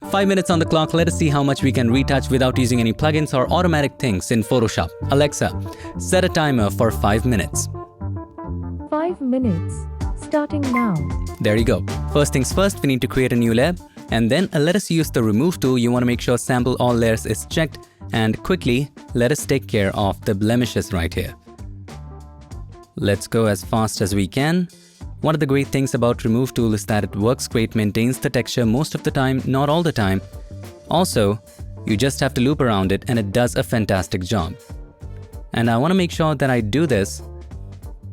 5 minutes on the clock. Let us see how much we can retouch without using any plugins or automatic things in Photoshop. Alexa, set a timer for 5 minutes. 5 minutes. Starting now. There you go. First things first, we need to create a new layer. And then let us use the remove tool. You want to make sure sample all layers is checked. And quickly, let us take care of the blemishes right here. Let's go as fast as we can. One of the great things about remove tool is that it works great, maintains the texture most of the time, not all the time. Also, you just have to loop around it and it does a fantastic job. And I want to make sure that I do this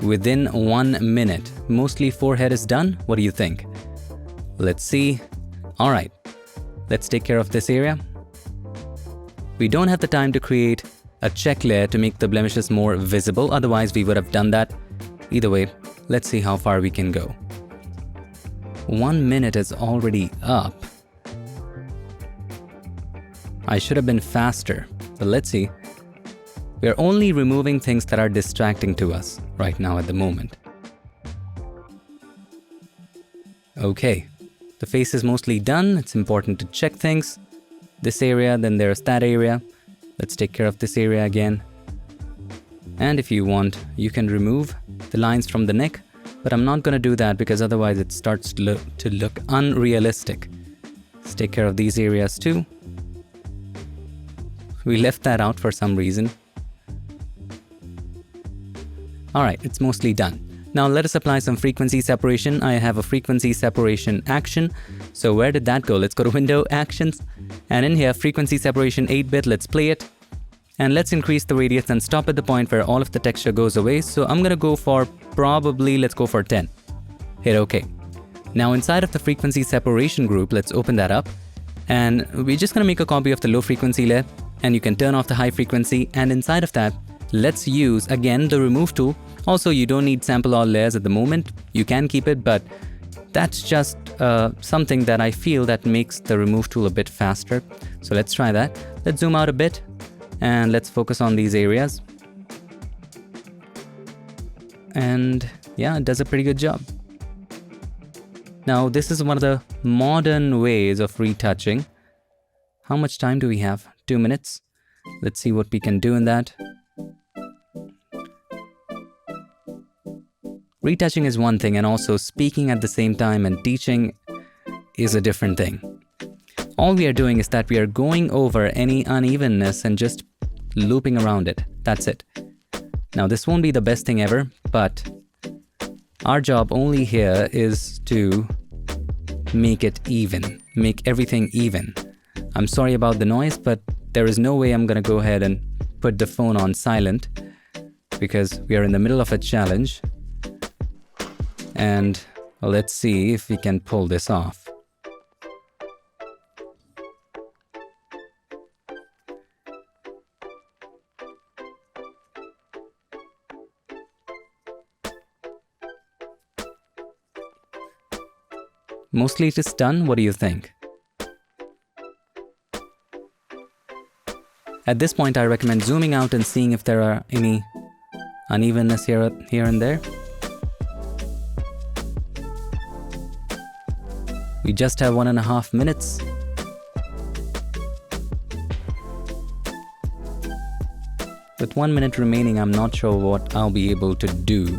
within 1 minute. Mostly forehead is done. What do you think? Let's see. All right, let's take care of this area. We don't have the time to create a check layer to make the blemishes more visible. Otherwise, we would have done that. Either way, let's see how far we can go. 1 minute is already up. I should have been faster, but let's see. We're only removing things that are distracting to us right now at the moment. Okay, the face is mostly done. It's important to check things. This area, then there's that area. Let's take care of this area again. And if you want, you can remove the lines from the neck, but I'm not going to do that because otherwise it starts to look unrealistic. Let's take care of these areas too. We left that out for some reason. Alright, it's mostly done. Now let us apply some frequency separation. I have a frequency separation action. So where did that go? Let's go to Window, Actions. And in here, frequency separation 8-bit, let's play it. And let's increase the radius and stop at the point where all of the texture goes away. So I'm gonna go for let's go for 10. Hit OK. Now inside of the frequency separation group, let's open that up. And we're just gonna make a copy of the low frequency layer. And you can turn off the high frequency. And inside of that, let's use again the remove tool. Also, you don't need sample all layers at the moment. You can keep it, but that's just something that I feel that makes the remove tool a bit faster. So let's try that. Let's zoom out a bit and let's focus on these areas. And yeah, it does a pretty good job. Now, this is one of the modern ways of retouching. How much time do we have? 2 minutes. Let's see what we can do in that. Retouching is one thing, and also speaking at the same time and teaching is a different thing. All we are doing is that we are going over any unevenness and just looping around it. That's it. Now, this won't be the best thing ever, but our job only here is to make it even, make everything even. I'm sorry about the noise, but there is no way I'm gonna go ahead and put the phone on silent because we are in the middle of a challenge. And well, let's see if we can pull this off. Mostly it is done. What do you think? At this point, I recommend zooming out and seeing if there are any unevenness here and there. We just have 1.5 minutes. With 1 minute remaining, I'm not sure what I'll be able to do.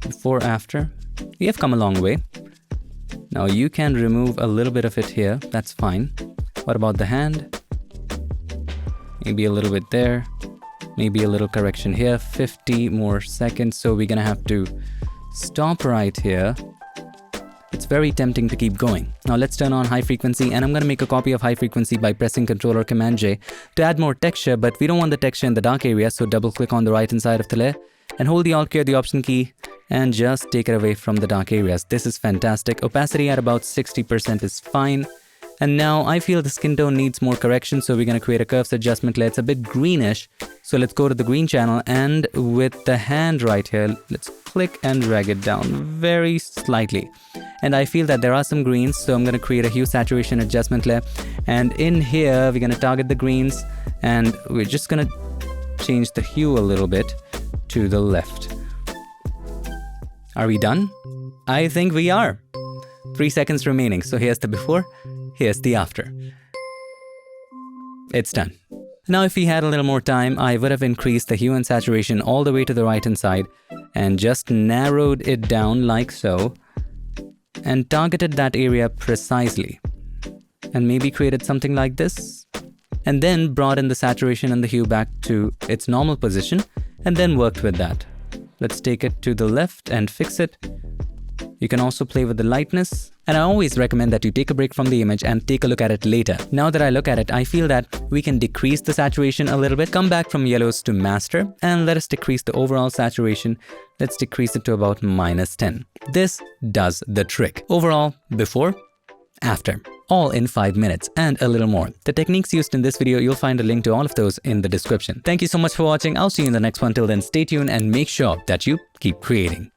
Before, after, we have come a long way. Now you can remove a little bit of it here, that's fine. What about the hand? Maybe a little bit there, maybe a little correction here, 50 more seconds. So we're gonna have to stop right here. It's very tempting to keep going. Now let's turn on high frequency, and I'm gonna make a copy of high frequency by pressing Ctrl or Command J to add more texture, but we don't want the texture in the dark area. So double click on the right hand side of the layer and hold the Alt key or the Option key and just take it away from the dark areas. This is fantastic. Opacity at about 60% is fine. And now I feel the skin tone needs more correction, so we're going to create a curves adjustment layer. It's a bit greenish, so let's go to the green channel, and with the hand right here, let's click and drag it down very slightly. And I feel that there are some greens, so I'm going to create a hue saturation adjustment layer. And in here, we're going to target the greens, and we're just going to change the hue a little bit to the left. Are we done? I think we are. 3 seconds remaining. So here's the before, here's the after. It's done. Now if we had a little more time, I would have increased the hue and saturation all the way to the right hand side and just narrowed it down like so and targeted that area precisely. And maybe created something like this. And then brought in the saturation and the hue back to its normal position and then worked with that. Let's take it to the left and fix it. You can also play with the lightness. And I always recommend that you take a break from the image and take a look at it later. Now that I look at it, I feel that we can decrease the saturation a little bit, come back from yellows to master, and let us decrease the overall saturation. Let's decrease it to about -10. This does the trick. Overall, before, after. All in 5 minutes and a little more. The techniques used in this video, you'll find a link to all of those in the description. Thank you so much for watching. I'll see you in the next one. Till then, stay tuned and make sure that you keep creating.